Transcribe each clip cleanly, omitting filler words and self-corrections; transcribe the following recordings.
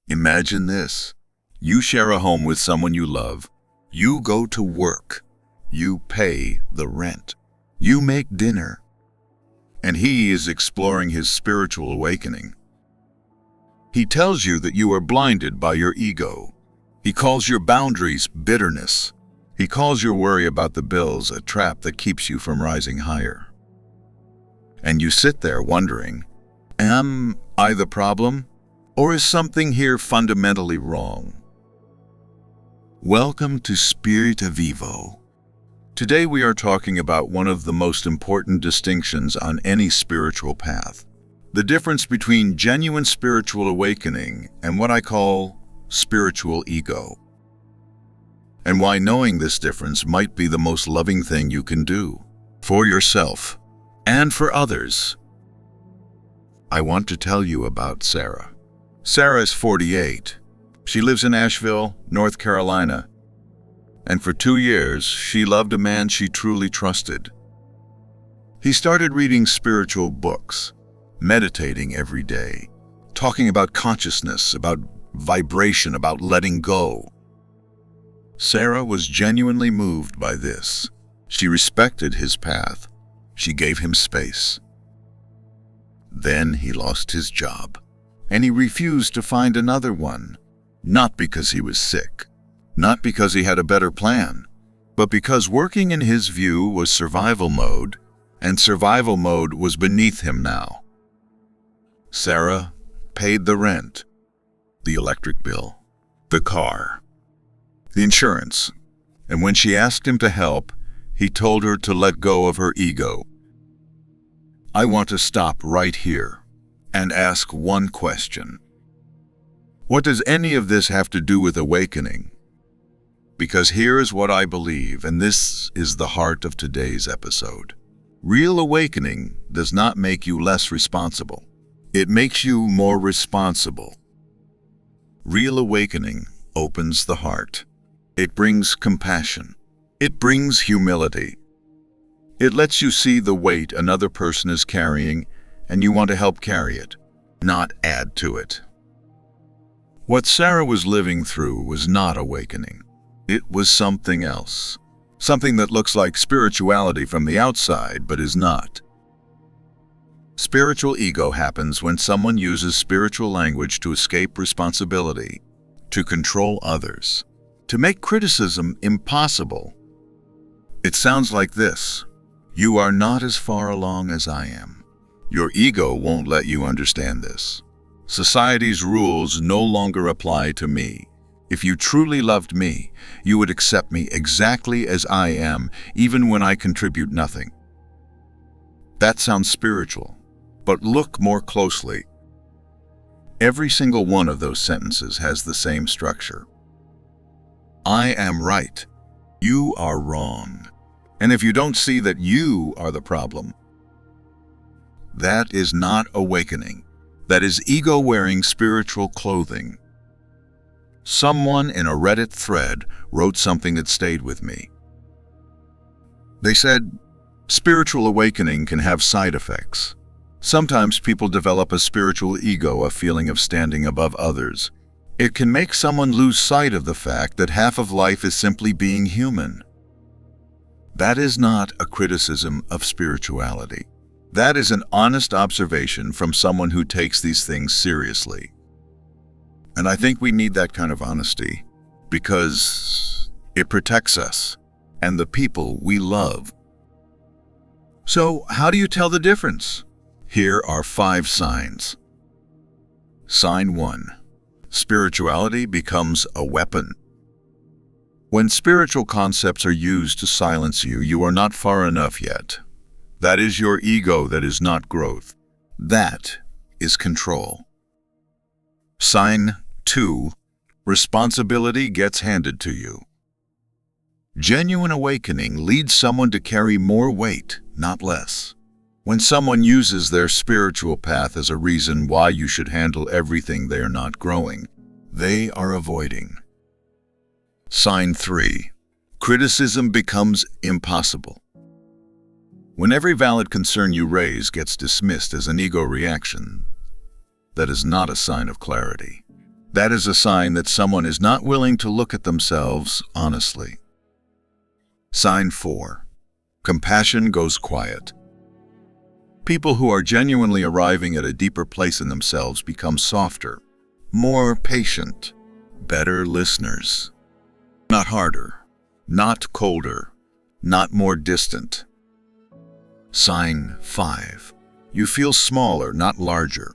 Imagine this. You share a home with someone you love. You go to work. You pay the rent. You make dinner. And he is exploring his spiritual awakening. He tells you that you are blinded by your ego. He calls your boundaries bitterness. He calls your worry about the bills a trap that keeps you from rising higher. And you sit there wondering, am I the problem? Or is something here fundamentally wrong? Welcome to Spirita Vivo. Today we are talking about one of the most important distinctions on any spiritual path. The difference between genuine spiritual awakening and what I call spiritual ego. And why knowing this difference might be the most loving thing you can do for yourself and for others. I want to tell you about Sarah. Sarah is 48. She lives in Asheville, North Carolina. And for 2 years, she loved a man she truly trusted. He started reading spiritual books, meditating every day, talking about consciousness, about vibration, about letting go. Sarah was genuinely moved by this. She respected his path. She gave him space. Then he lost his job, and he refused to find another one, not because he was sick, not because he had a better plan, but because working in his view was survival mode, and survival mode was beneath him now. Sarah paid the rent, the electric bill, the car, the insurance, and when she asked him to help, he told her to let go of her ego. I want to stop right here and ask one question. What does any of this have to do with awakening? Because here is what I believe, and this is the heart of today's episode. Real awakening does not make you less responsible. It makes you more responsible. Real awakening opens the heart. It brings compassion. It brings humility. It lets you see the weight another person is carrying, and you want to help carry it, not add to it. What Sarah was living through was not awakening. It was something else. Something that looks like spirituality from the outside, but is not. Spiritual ego happens when someone uses spiritual language to escape responsibility, to control others, to make criticism impossible. It sounds like this. You are not as far along as I am. Your ego won't let you understand this. Society's rules no longer apply to me. If you truly loved me, you would accept me exactly as I am, even when I contribute nothing. That sounds spiritual, but look more closely. Every single one of those sentences has the same structure. I am right. You are wrong. And if you don't see that you are the problem, that is not awakening. That is ego wearing spiritual clothing. Someone in a Reddit thread wrote something that stayed with me. They said, spiritual awakening can have side effects. Sometimes people develop a spiritual ego, a feeling of standing above others. It can make someone lose sight of the fact that half of life is simply being human. That is not a criticism of spirituality. That is an honest observation from someone who takes these things seriously. And I think we need that kind of honesty because it protects us and the people we love. So, how do you tell the difference? Here are 5 signs. Sign 1. Spirituality becomes a weapon. When spiritual concepts are used to silence you, you are not far enough yet. That is your ego, that is not growth. That is control. Sign 2. Responsibility gets handed to you. Genuine awakening leads someone to carry more weight, not less. When someone uses their spiritual path as a reason why you should handle everything they are not growing, they are avoiding. Sign 3. Criticism becomes impossible. When every valid concern you raise gets dismissed as an ego reaction, that is not a sign of clarity. That is a sign that someone is not willing to look at themselves honestly. Sign 4. Compassion goes quiet. People who are genuinely arriving at a deeper place in themselves become softer, more patient, better listeners. Not harder, not colder, not more distant. Sign 5. You feel smaller, not larger.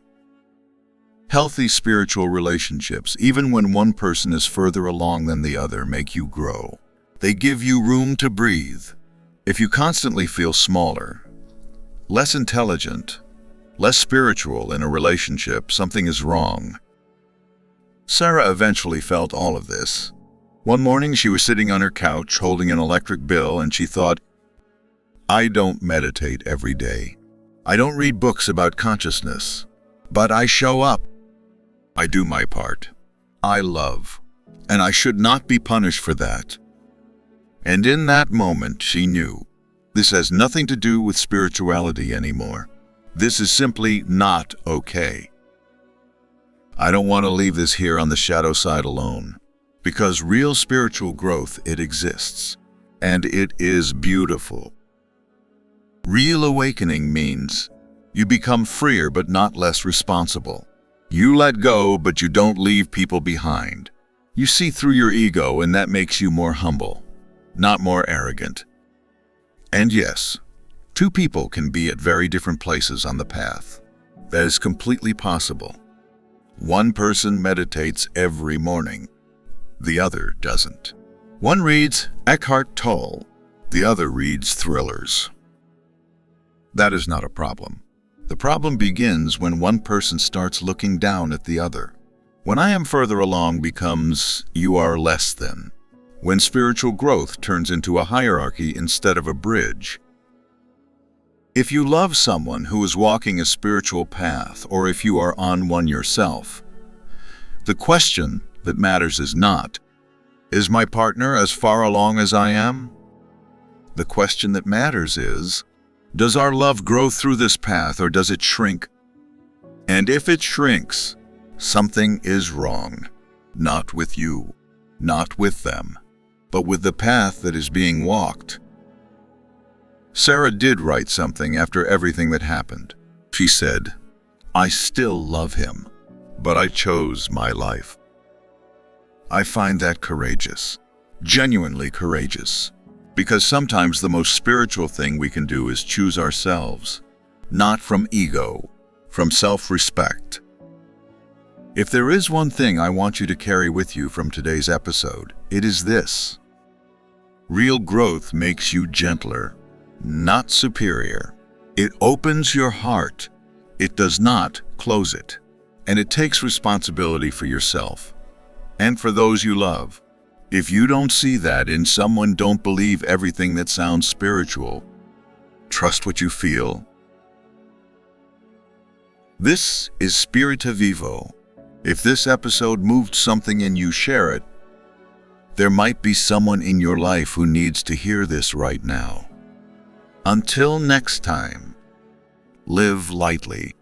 Healthy spiritual relationships, even when one person is further along than the other, make you grow. They give you room to breathe. If you constantly feel smaller, less intelligent, less spiritual in a relationship, something is wrong. Sarah eventually felt all of this. One morning she was sitting on her couch holding an electric bill and she thought, I don't meditate every day. I don't read books about consciousness, but I show up. I do my part. I love, and I should not be punished for that. And in that moment she knew, this has nothing to do with spirituality anymore. This is simply not okay. I don't want to leave this here on the shadow side alone, because real spiritual growth, it exists, and it is beautiful. Real awakening means you become freer but not less responsible. You let go, but you don't leave people behind. You see through your ego, and that makes you more humble, not more arrogant. And yes, two people can be at very different places on the path. That is completely possible. One person meditates every morning. The other doesn't. One reads Eckhart Tolle. The other reads thrillers. That is not a problem. The problem begins when one person starts looking down at the other. When I am further along becomes you are less than. When spiritual growth turns into a hierarchy instead of a bridge. If you love someone who is walking a spiritual path, or if you are on one yourself, the question that matters is not, is my partner as far along as I am? The question that matters is, does our love grow through this path or does it shrink? And if it shrinks, something is wrong. Not with you, not with them, but with the path that is being walked. Sarah did write something after everything that happened. She said, I still love him, but I chose my life. I find that courageous, genuinely courageous, because sometimes the most spiritual thing we can do is choose ourselves, not from ego, from self-respect. If there is one thing I want you to carry with you from today's episode, it is this. Real growth makes you gentler, not superior. It opens your heart. It does not close it. And it takes responsibility for yourself and for those you love. If you don't see that in someone, don't believe everything that sounds spiritual. Trust what you feel. This is Spirita Vivo. If this episode moved something in you, share it. There might be someone in your life who needs to hear this right now. Until next time, live lightly.